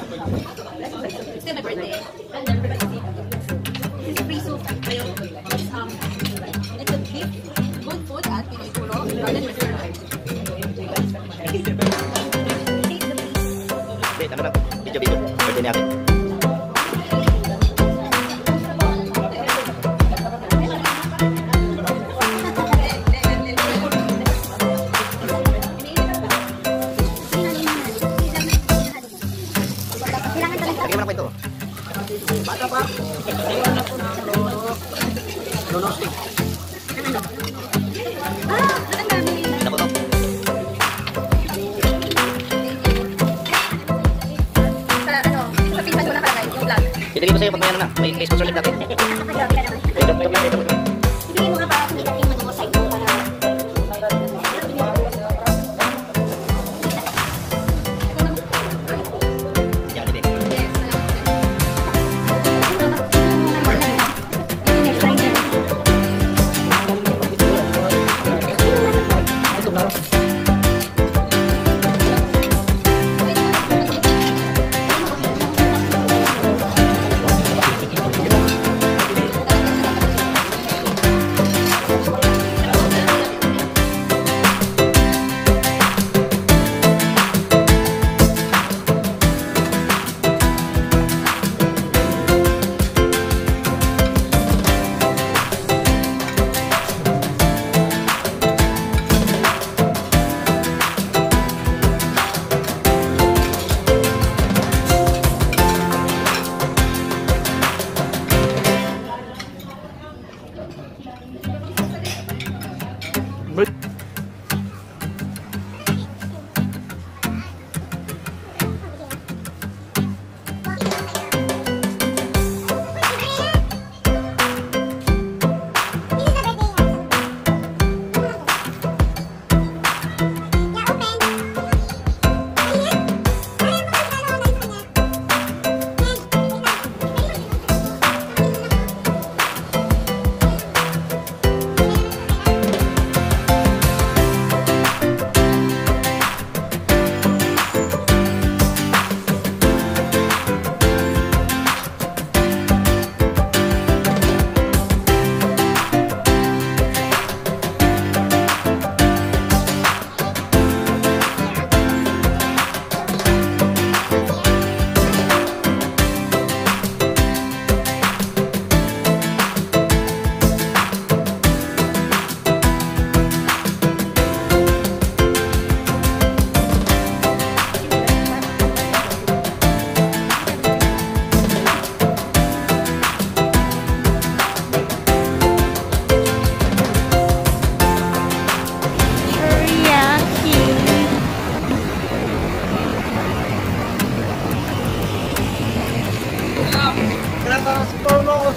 It's still my birthday. It's free soup. It's a gift. Good food at Pinoy Pulo. Garden restaurant. Wait, ano na? Video. Birthday natin. Ilagay ko sa'yo pag may ano na, may sponsor link natin. Hindi mo nga ba sumikat yung ano mo side mo para...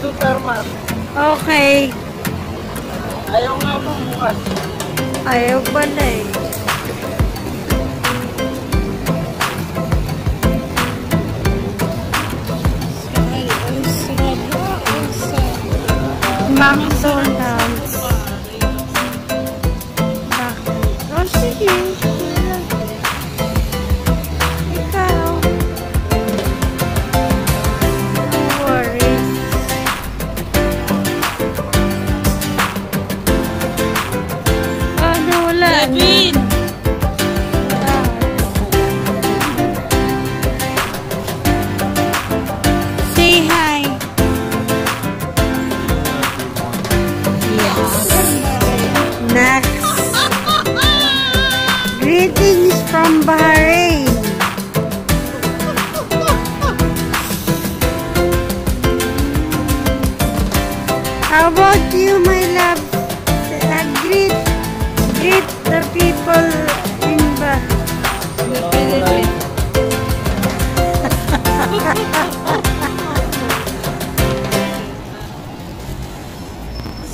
Superman. Okay. Ayaw nga bumukas. Ayaw pala eh. McDonald's. Oh, sige. Ikaw. No worries. Ano, wala. Kevin! Say hi. Next. Greetings from Bahrain. How about you, my love? Greet the people in Bahrain.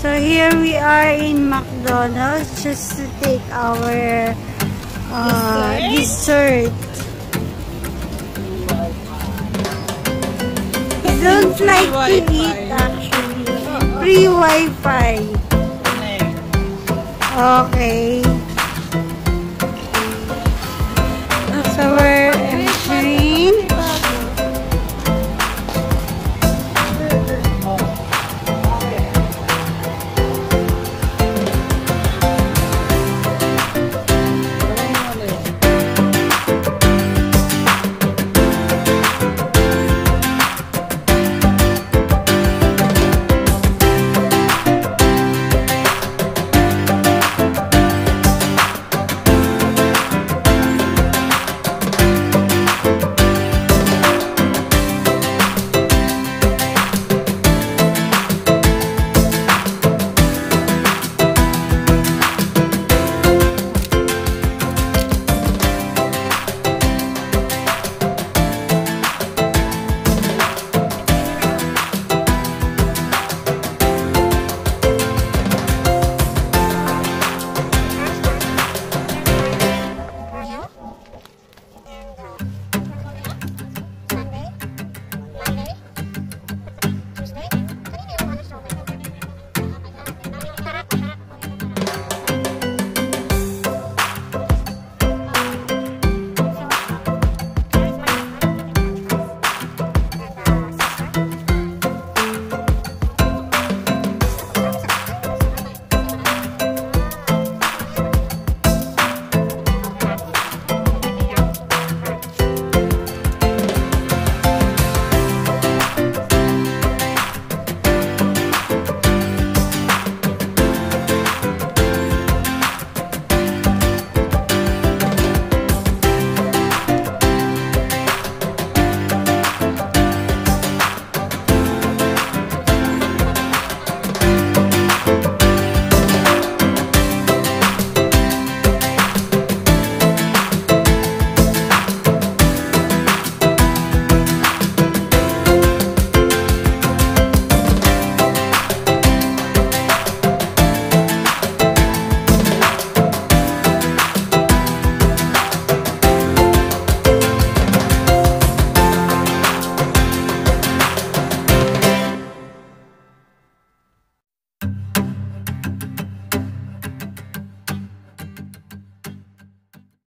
So here we are in McDonald's just to take our dessert. I don't like to eat actually. Free Wi-Fi. Okay. So we're